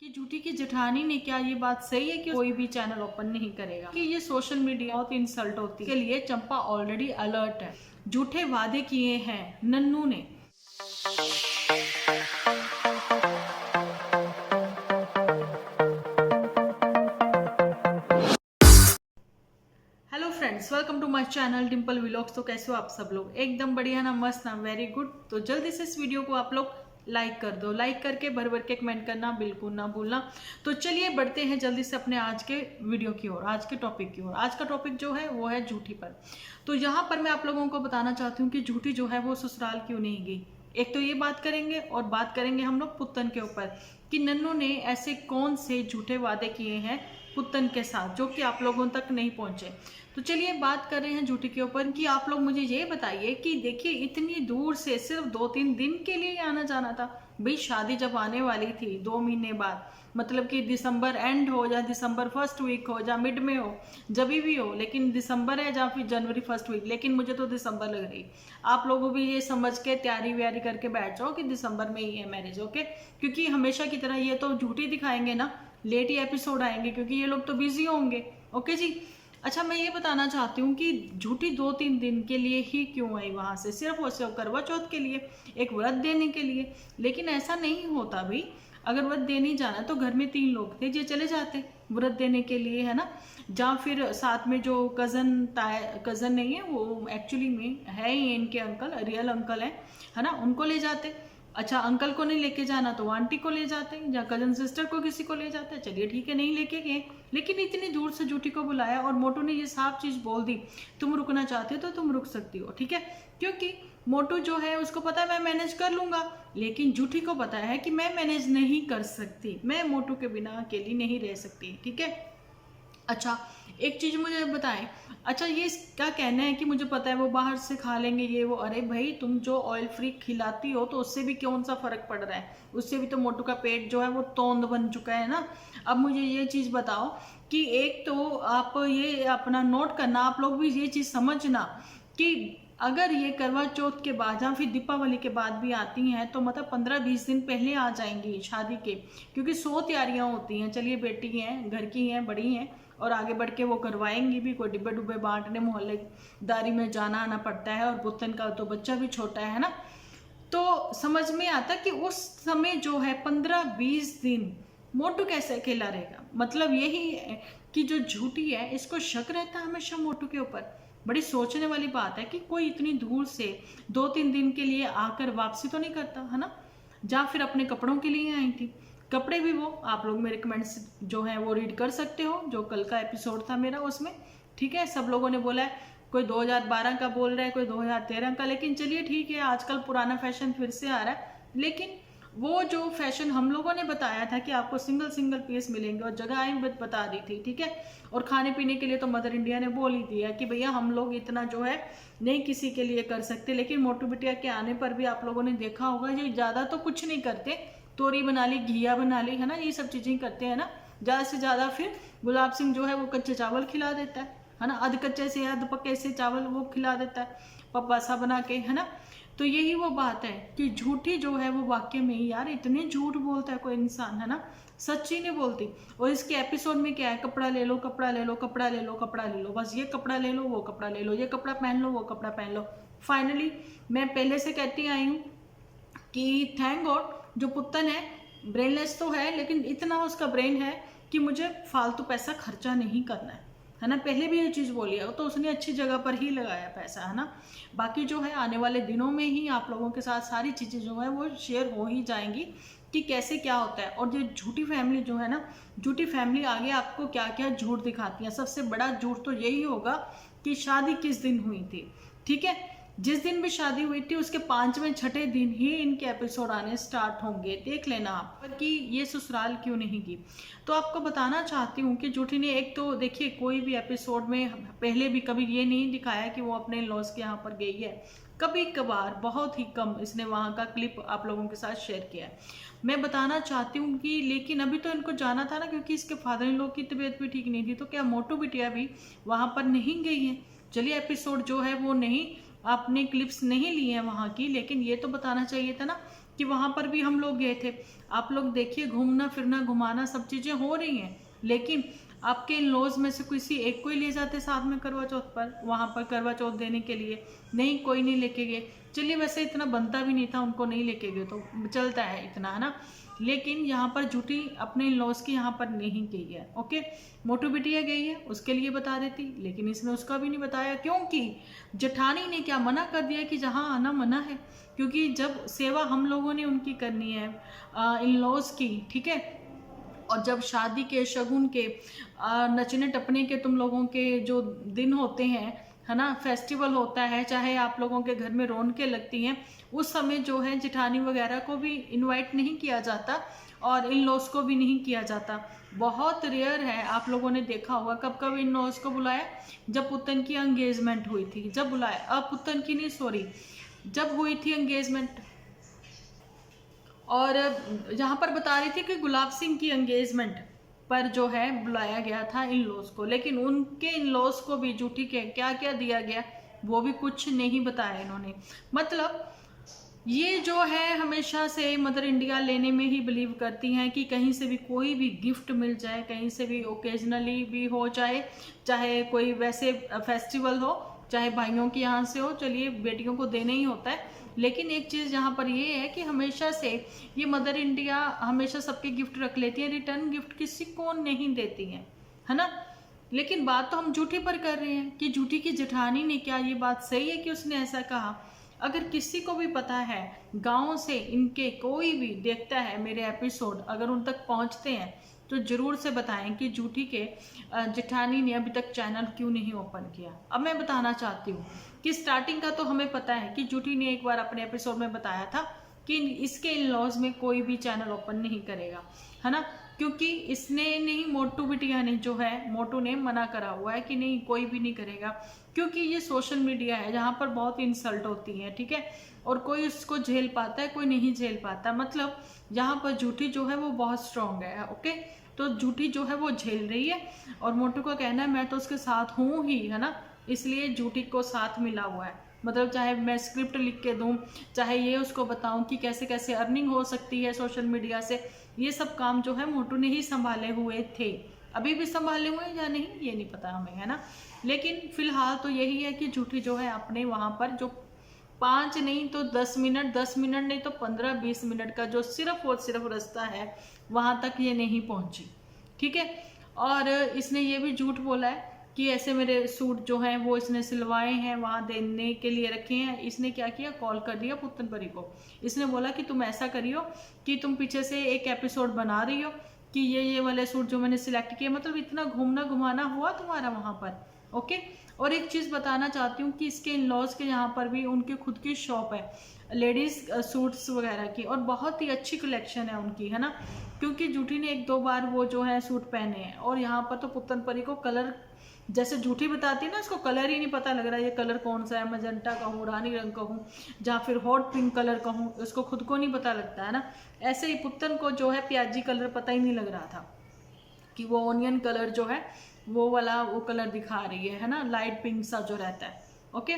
कि झूठी की जेठानी ने क्या ये बात सही है कि कोई भी चैनल ओपन नहीं करेगा कि ये सोशल मीडिया बहुत इंसल्ट होती है। के लिए चंपा ऑलरेडी अलर्ट है। झूठे वादे किए हैं नन्नू ने। Hello friends, welcome to my channel Dimple vlogs. तो कैसे हो आप सब लोग? एकदम बढ़िया ना, मस्त ना, वेरी गुड। तो जल्दी से इस वीडियो को आप लोग लाइक कर दो। लाइक करके भर भर के कमेंट करना बिल्कुल ना भूलना। तो चलिए बढ़ते हैं जल्दी से अपने आज के वीडियो की ओर, आज के टॉपिक की ओर। आज का टॉपिक जो है वो है झूठी पर। तो यहाँ पर मैं आप लोगों को बताना चाहती हूँ कि झूठी जो है वो ससुराल क्यों नहीं गई। एक तो ये बात करेंगे और बात करेंगे हम लोग पुत्तन के ऊपर कि नन्नू ने ऐसे कौन से झूठे वादे किए हैं पुत्तन के साथ जो कि आप लोगों तक नहीं पहुंचे। तो चलिए बात कर रहे हैं झूठी के ऊपर कि आप लोग मुझे ये बताइए कि देखिए इतनी दूर से सिर्फ 2-3 दिन के लिए आना जाना था। भाई शादी जब आने वाली थी 2 महीने बाद, मतलब कि दिसंबर एंड हो या दिसंबर फर्स्ट वीक हो या मिड में हो, जब भी हो, लेकिन दिसंबर है या फिर जनवरी फर्स्ट वीक, लेकिन मुझे तो दिसंबर लग रही। आप लोगों भी ये समझ के तैयारी व्यारी करके बैठ जाओ कि दिसंबर में ही है मैरिज, ओके। क्योंकि हमेशा की तरह ये तो झूठी दिखाएंगे ना, लेट ही एपिसोड आएंगे क्योंकि ये लोग तो बिजी होंगे, ओके जी। अच्छा, मैं ये बताना चाहती हूँ कि झूठी 2-3 दिन के लिए ही क्यों आई वहां से, सिर्फ और सिर्फ करवा चौथ के लिए, एक व्रत देने के लिए। लेकिन ऐसा नहीं होता भाई। अगर व्रत देने जाना तो घर में 3 लोग थे, ये चले जाते व्रत देने के लिए, है ना। या फिर साथ में जो कजन नहीं है, वो एक्चुअली में है ही इनके अंकल, रियल अंकल है ना, उनको ले जाते। अच्छा, अंकल को नहीं लेके जाना तो आंटी को ले जाते हैं या कजन सिस्टर को किसी को ले जाते हैं। चलिए ठीक है, नहीं लेके गए, लेकिन इतनी दूर से झूठी को बुलाया और मोटू ने ये साफ चीज बोल दी, तुम रुकना चाहते हो तो तुम रुक सकती हो, ठीक है। क्योंकि मोटू जो है उसको पता है मैं मैनेज कर लूंगा, लेकिन झूठी को पता है कि मैं मैनेज नहीं कर सकती, मैं मोटू के बिना अकेली नहीं रह सकती, ठीक है। अच्छा, एक चीज मुझे बताएं। अच्छा, ये क्या कहना है कि मुझे पता है वो बाहर से खा लेंगे ये वो। अरे भाई, तुम जो ऑयल फ्री खिलाती हो तो उससे भी कौन सा फर्क पड़ रहा है? उससे भी तो मोटू का पेट जो है वो तोंद बन चुका है ना। अब मुझे ये चीज बताओ कि एक तो आप ये अपना नोट करना, आप लोग भी ये चीज समझना कि अगर ये करवा चौथ के बाद या फिर दीपावली के बाद भी आती हैं तो मतलब 15-20 दिन पहले आ जाएंगी शादी के, क्योंकि 100 तैयारियां होती हैं। चलिए बेटी हैं, घर की हैं, बड़ी हैं, और आगे बढ़ के वो करवाएंगी भी। कोई डिब्बे डुब्बे बांटने मोहल्लेदारी में जाना आना पड़ता है, और पुतन का तो बच्चा भी छोटा है ना। तो समझ में आता कि उस समय जो है 15-20 दिन मोटू कैसे अकेला रहेगा। मतलब यही है कि जो झूठी है इसको शक रहता है हमेशा मोटू के ऊपर। बड़ी सोचने वाली बात है कि कोई इतनी दूर से 2-3 दिन के लिए आकर वापसी तो नहीं करता, है ना। या फिर अपने कपड़ों के लिए आई थी। कपड़े भी वो आप लोग मेरे कमेंट्स जो है वो रीड कर सकते हो, जो कल का एपिसोड था मेरा उसमें, ठीक है। सब लोगों ने बोला है, कोई 2012 का बोल रहा है, कोई 2013 का, लेकिन चलिए ठीक है, आजकल पुराना फैशन फिर से आ रहा है। लेकिन वो जो फैशन हम लोगों ने बताया था कि आपको सिंगल सिंगल पीस मिलेंगे और जगह आई बता दी थी, ठीक है। और खाने पीने के लिए तो मदर इंडिया ने बोल ही दिया कि भैया हम लोग इतना जो है नहीं किसी के लिए कर सकते। लेकिन मोटू बिटिया के आने पर भी आप लोगों ने देखा होगा ये ज्यादा तो कुछ नहीं करते, तोरी बना ली, घिया बना ली, है ना, ये सब चीजें करते हैं ना। ज्यादा से ज्यादा फिर गुलाब सिंह जो है वो कच्चे चावल खिला देता है ना, अध कच्चे से अध पक्के से चावल वो खिला देता है पप्पा सा बना के, है ना। तो यही वो बात है कि झूठी जो है वो वाक्य में ही, यार इतने झूठ बोलता है कोई इंसान, है ना, सच्ची नहीं बोलती। और इसके एपिसोड में क्या है, कपड़ा ले लो, कपड़ा ले लो, कपड़ा ले लो, कपड़ा ले लो, बस ये कपड़ा ले लो, वो कपड़ा ले लो, ये कपड़ा पहन लो, वो कपड़ा पहन लो। फाइनली मैं पहले से कहती आई हूँ कि थैंक गॉड जो पुत्तन है ब्रेनलेस तो है, लेकिन इतना उसका ब्रेन है कि मुझे फालतू पैसा खर्चा नहीं करना है ना। पहले भी ये चीज बोली है तो उसने अच्छी जगह पर ही लगाया पैसा, है ना। बाकी जो है आने वाले दिनों में ही आप लोगों के साथ सारी चीजें जो है वो शेयर हो ही जाएंगी कि कैसे क्या होता है। और जो झूठी फैमिली जो है ना, झूठी फैमिली आगे आपको क्या क्या झूठ दिखाती है। सबसे बड़ा झूठ तो यही होगा कि शादी किस दिन हुई थी, ठीक है। जिस दिन भी शादी हुई थी उसके 5वें-6ठे दिन ही इनके एपिसोड आने स्टार्ट होंगे, देख लेना आप कि ये ससुराल क्यों नहीं की। तो आपको बताना चाहती हूँ कि झूठी ने एक तो देखिए कोई भी एपिसोड में पहले भी कभी ये नहीं दिखाया कि वो अपने लॉस के यहाँ पर गई है। कभी कभार बहुत ही कम इसने वहां का क्लिप आप लोगों के साथ शेयर किया है। मैं बताना चाहती हूँ कि लेकिन अभी तो इनको जाना था ना, क्योंकि इसके फादर इन लोग की तबीयत भी ठीक नहीं थी। तो क्या मोटू बिटिया भी वहां पर नहीं गई है? चलिए एपिसोड जो है वो नहीं, आपने क्लिप्स नहीं ली है वहां की, लेकिन ये तो बताना चाहिए था ना कि वहाँ पर भी हम लोग गए थे। आप लोग देखिए, घूमना फिरना घुमाना सब चीज़ें हो रही हैं, लेकिन आपके इन लॉज में से किसी एक को ही ले जाते साथ में करवा चौथ पर, वहाँ पर करवा चौथ देने के लिए। नहीं, कोई नहीं लेके गए। चलिए, वैसे इतना बनता भी नहीं था, उनको नहीं लेके गए तो चलता है इतना, है ना। लेकिन यहाँ पर झूठी अपने इन लॉज की यहाँ पर नहीं गई है। ओके, मोटू बिटिया गई है, उसके लिए बता देती, लेकिन इसने उसका भी नहीं बताया, क्योंकि जेठानी ने क्या मना कर दिया कि जहाँ आना मना है। क्योंकि जब सेवा हम लोगों ने उनकी करनी है इन लॉज की, ठीक है, और जब शादी के शगुन के नचने टपने के तुम लोगों के जो दिन होते हैं, है ना, फेस्टिवल होता है, चाहे आप लोगों के घर में रौनकें लगती हैं, उस समय जो है जिठानी वगैरह को भी इनवाइट नहीं किया जाता और इन लॉज को भी नहीं किया जाता। बहुत रेयर है, आप लोगों ने देखा होगा। कब कब इन लॉज को बुलाया? जब पुतन की एंगेजमेंट हुई थी, जब बुलाया। अब पुतन की नहीं, सॉरी, जब हुई थी एंगेजमेंट। और यहाँ पर बता रही थी कि गुलाब सिंह की एंगेजमेंट पर जो है बुलाया गया था इन लॉज को, लेकिन उनके इन लॉज को भी झूठी के क्या क्या दिया गया वो भी कुछ नहीं बताया इन्होंने। मतलब ये जो है हमेशा से मदर इंडिया लेने में ही बिलीव करती हैं कि कहीं से भी कोई भी गिफ्ट मिल जाए, कहीं से भी ओकेजनली भी हो जाए, चाहे कोई वैसे फेस्टिवल हो, चाहे भाइयों के यहाँ से हो, चलिए बेटियों को देना ही होता है। लेकिन एक चीज़ यहाँ पर ये है कि हमेशा से ये मदर इंडिया हमेशा सबके गिफ्ट रख लेती है, रिटर्न गिफ्ट किसी को नहीं देती है ना। लेकिन बात तो हम झूठी पर कर रहे हैं कि झूठी की जेठानी ने, क्या ये बात सही है कि उसने ऐसा कहा? अगर किसी को भी पता है, गांव से इनके कोई भी देखता है मेरे एपिसोड, अगर उन तक पहुंचते हैं तो जरूर से बताएं कि झूठी के जेठानी ने अभी तक चैनल क्यों नहीं ओपन किया। अब मैं बताना चाहती हूँ कि स्टार्टिंग का तो हमें पता है कि झूठी ने एक बार अपने एपिसोड में बताया था कि इसके इन लॉज में कोई भी चैनल ओपन नहीं करेगा, है ना, क्योंकि इसने नहीं, मोटू बिटिया ने जो है, मोटू ने मना करा हुआ है कि नहीं कोई भी नहीं करेगा, क्योंकि ये सोशल मीडिया है जहाँ पर बहुत इंसल्ट होती है, ठीक है, और कोई उसको झेल पाता है, कोई नहीं झेल पाता। मतलब यहाँ पर झूठी जो है वो बहुत स्ट्रांग है। ओके, तो झूठी जो है वो झेल रही है और मोटू का कहना है मैं तो उसके साथ हूँ ही, है ना, इसलिए झूठी को साथ मिला हुआ है। मतलब चाहे मैं स्क्रिप्ट लिख के दूं, चाहे ये उसको बताऊं कि कैसे कैसे अर्निंग हो सकती है सोशल मीडिया से, ये सब काम जो है मोटू ने ही संभाले हुए थे। अभी भी संभाले हुए या नहीं ये नहीं पता हमें, है ना। लेकिन फिलहाल तो यही है कि झूठी जो है अपने वहां पर जो 5 नहीं तो 10 मिनट, 10 मिनट नहीं तो 15-20 मिनट का जो सिर्फ और सिर्फ रास्ता है वहां तक ये नहीं पहुंची, ठीक है। और इसने ये भी झूठ बोला है कि ऐसे मेरे सूट जो हैं वो इसने सिलवाए हैं, वहाँ देने के लिए रखे हैं। इसने क्या किया, कॉल कर दिया पुत्तन परी को। इसने बोला कि तुम ऐसा करियो कि तुम पीछे से एक एपिसोड बना रही हो कि ये वाले सूट जो मैंने सिलेक्ट किए। मतलब इतना घूमना घुमाना हुआ तुम्हारा वहाँ पर। ओके, और एक चीज़ बताना चाहती हूँ कि इसके इन लॉज के यहाँ पर भी उनकी खुद की शॉप है लेडीज सूट्स वगैरह की, और बहुत ही अच्छी कलेक्शन है उनकी, है ना। क्योंकि झूठी ने 1-2 बार वो जो है सूट पहने हैं, और यहाँ पर तो पुत्तन परी को कलर, जैसे झूठी बताती है ना, इसको कलर ही नहीं पता लग रहा है ये कलर कौन सा है, मजेंटा कहूँ, रानी रंग कहूँ, या फिर हॉट पिंक कलर कहूँ, उसको खुद को नहीं पता लगता, है ना। ऐसे ही पुत्तन को जो है प्याजी कलर पता ही नहीं लग रहा था कि वो ऑनियन कलर जो है वो वाला वो कलर दिखा रही है ना, लाइट पिंक सा जो रहता है। ओके,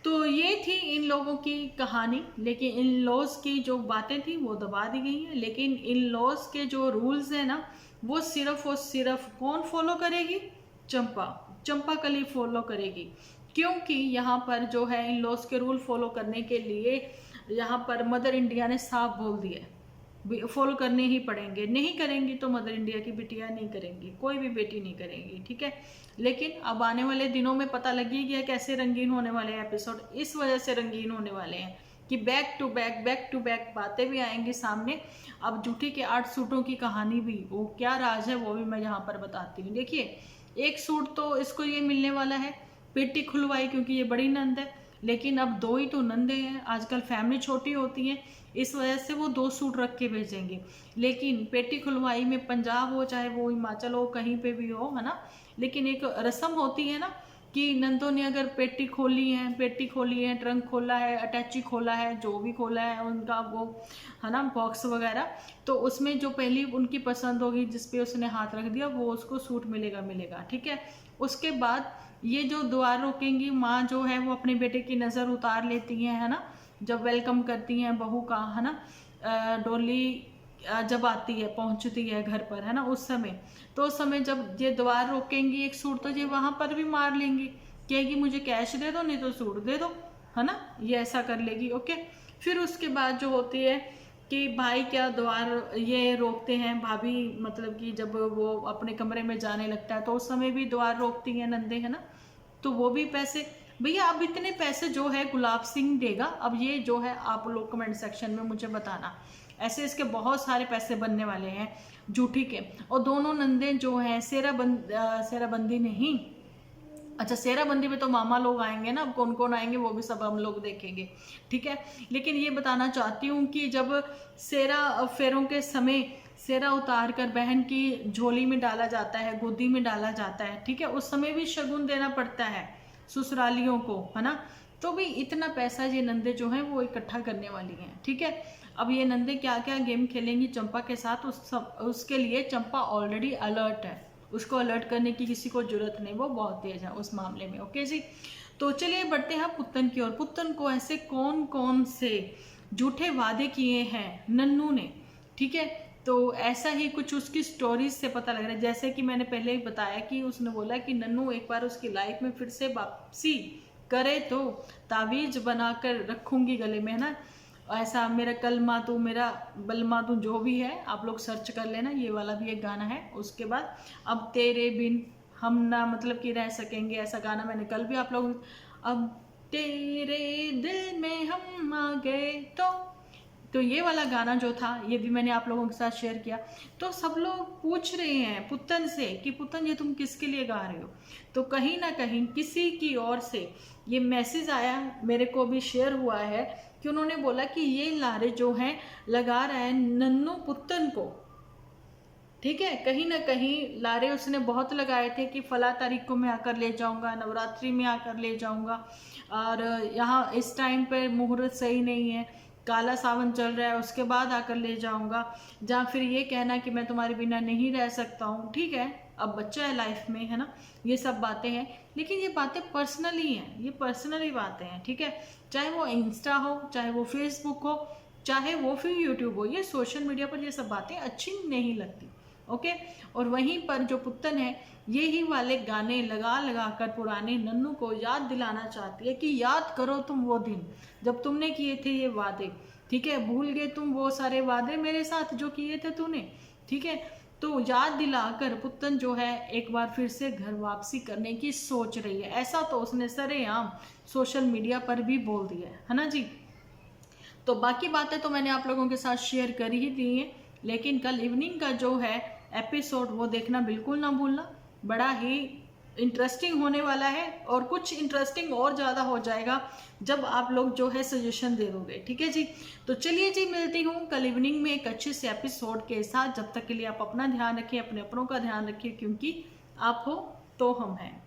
तो ये थी इन लोगों की कहानी। लेकिन इन लॉज की जो बातें थी वो दबा दी गई हैं, लेकिन इन लॉज के जो रूल्स हैं ना वो सिर्फ और सिर्फ कौन फॉलो करेगी? चंपा कली फॉलो करेगी। क्योंकि यहाँ पर जो है इन लॉज के रूल फॉलो करने के लिए यहाँ पर मदर इंडिया ने साफ बोल दिया है फॉलो करने ही पड़ेंगे, नहीं करेंगी तो मदर इंडिया की बिटिया नहीं करेंगी, कोई भी बेटी नहीं करेंगी, ठीक है। लेकिन अब आने वाले दिनों में पता लग ही गया कैसे रंगीन होने वाले एपिसोड। इस वजह से रंगीन होने वाले हैं कि बैक टू बैक बातें भी आएंगी सामने। अब झूठी के 8 सूटों की कहानी भी, वो क्या राज है वो भी मैं यहाँ पर बताती हूँ। देखिए, एक सूट तो इसको ये मिलने वाला है, पेटी खुलवाई, क्योंकि ये बड़ी नंद है। लेकिन अब 2 ही तो नंदे हैं, आजकल फैमिली छोटी होती है, इस वजह से वो 2 सूट रख के भेजेंगे। लेकिन पेटी खुलवाई में पंजाब हो चाहे वो हिमाचल हो, कहीं पे भी हो, है ना, लेकिन एक रस्म होती है ना कि नंदों ने अगर पेटी खोली है, ट्रंक खोला है, अटैची खोला है, जो भी खोला है उनका वो, है ना, बॉक्स वगैरह, तो उसमें जो पहली उनकी पसंद होगी जिस पे उसने हाथ रख दिया वो उसको सूट मिलेगा, ठीक है। उसके बाद ये जो द्वार रोकेंगी माँ जो है वो अपने बेटे की नज़र उतार लेती है ना, जब वेलकम करती हैं बहू का, है ना, डोली जब आती है, पहुंचती है घर पर, है ना, उस समय, तो उस समय जब ये द्वार रोकेंगी एक सूट, तो ये वहां पर भी मार लेंगी, कहेगी मुझे कैश दे दो नहीं तो सूट दे दो, है ना, ये ऐसा कर लेगी। ओके, फिर उसके बाद जो होती है कि भाई क्या द्वार ये रोकते हैं, भाभी मतलब कि जब वो अपने कमरे में जाने लगता है तो उस समय भी द्वार रोकती हैं नंदे, है ना, तो वो भी पैसे, भैया अब इतने पैसे जो है गुलाब सिंह देगा, अब ये जो है आप लोग कमेंट सेक्शन में मुझे बताना, ऐसे इसके बहुत सारे पैसे बनने वाले हैं जूठी के। और दोनों नंदे जो हैं सेराबंदी नहीं, अच्छा सेराबंदी में तो मामा लोग आएंगे ना, अब कौन कौन आएंगे वो भी सब हम लोग देखेंगे, ठीक है। लेकिन ये बताना चाहती हूँ कि जब सेरा फेरों के समय सेरा उतार कर बहन की झोली में डाला जाता है, गोदी में डाला जाता है, ठीक है, उस समय भी शगुन देना पड़ता है ससुरालियों को, है ना, तो भी इतना पैसा ये नंदे जो हैं वो इकट्ठा करने वाली हैं, ठीक है। अब ये नंदे क्या क्या गेम खेलेंगी चंपा के साथ, उसके लिए चंपा ऑलरेडी अलर्ट है, उसको अलर्ट करने की किसी को जरूरत नहीं, वो बहुत तेज है उस मामले में। ओके जी, तो चलिए बढ़ते हैं पुत्तन की ओर। पुत्तन को ऐसे कौन कौन से झूठे वादे किए हैं नन्नू ने, ठीक है, तो ऐसा ही कुछ उसकी स्टोरीज से पता लग रहा है। जैसे कि मैंने पहले ही बताया कि उसने बोला कि नन्नू एक बार उसकी लाइफ में फिर से वापसी करे तो तावीज बनाकर रखूंगी गले में, है ना, ऐसा मेरा कलमा तू मेरा बलमा तू, जो भी है आप लोग सर्च कर लेना, ये वाला भी एक गाना है। उसके बाद अब तेरे बिन हम ना मतलब कि रह सकेंगे, ऐसा गाना मैंने कल भी आप लोग, अब तेरे दिल में हम आ गए तो ये वाला गाना जो था ये भी मैंने आप लोगों के साथ शेयर किया। तो सब लोग पूछ रहे हैं पुत्तन से कि पुत्तन ये तुम किसके लिए गा रहे हो, तो कहीं ना कहीं किसी की ओर से ये मैसेज आया, मेरे को भी शेयर हुआ है कि उन्होंने बोला कि ये लारे जो हैं लगा रहा है नन्नू पुत्तन को, ठीक है, कहीं ना कहीं लारे उसने बहुत लगाए थे कि फला तारीख को मैं आकर ले जाऊंगा, नवरात्रि में आकर ले जाऊंगा, और यहाँ इस टाइम पर मुहूर्त सही नहीं है, काला सावन चल रहा है, उसके बाद आकर ले जाऊंगा, या फिर ये कहना कि मैं तुम्हारे बिना नहीं रह सकता हूँ, ठीक है, अब बच्चा है लाइफ में, है ना, ये सब बातें हैं। लेकिन ये बातें पर्सनली हैं, ये पर्सनली बातें हैं, ठीक है, चाहे वो इंस्टा हो, चाहे वो फेसबुक हो, चाहे वो फिर यूट्यूब हो, ये सोशल मीडिया पर ये सब बातें अच्छी नहीं लगती। ओके, और वहीं पर जो पुत्तन है ये ही वाले गाने लगा लगा कर पुराने नन्नू को याद दिलाना चाहती है कि याद करो तुम वो दिन जब तुमने किए थे ये वादे, ठीक है, भूल गए तुम वो सारे वादे मेरे साथ जो किए थे तूने, ठीक है, तो याद दिलाकर पुत्तन जो है एक बार फिर से घर वापसी करने की सोच रही है। ऐसा तो उसने सरेआम सोशल मीडिया पर भी बोल दिया है ना जी। तो बाकी बातें तो मैंने आप लोगों के साथ शेयर कर ही दी हैं, लेकिन कल इवनिंग का जो है एपिसोड वो देखना बिल्कुल ना भूलना, बड़ा ही इंटरेस्टिंग होने वाला है, और कुछ इंटरेस्टिंग और ज़्यादा हो जाएगा जब आप लोग जो है सजेशन दे दोगे, ठीक है जी। तो चलिए जी, मिलती हूँ कल इवनिंग में एक अच्छे से एपिसोड के साथ। जब तक के लिए आप अपना ध्यान रखिए, अपने अपनों का ध्यान रखिए, क्योंकि आप हो तो हम हैं।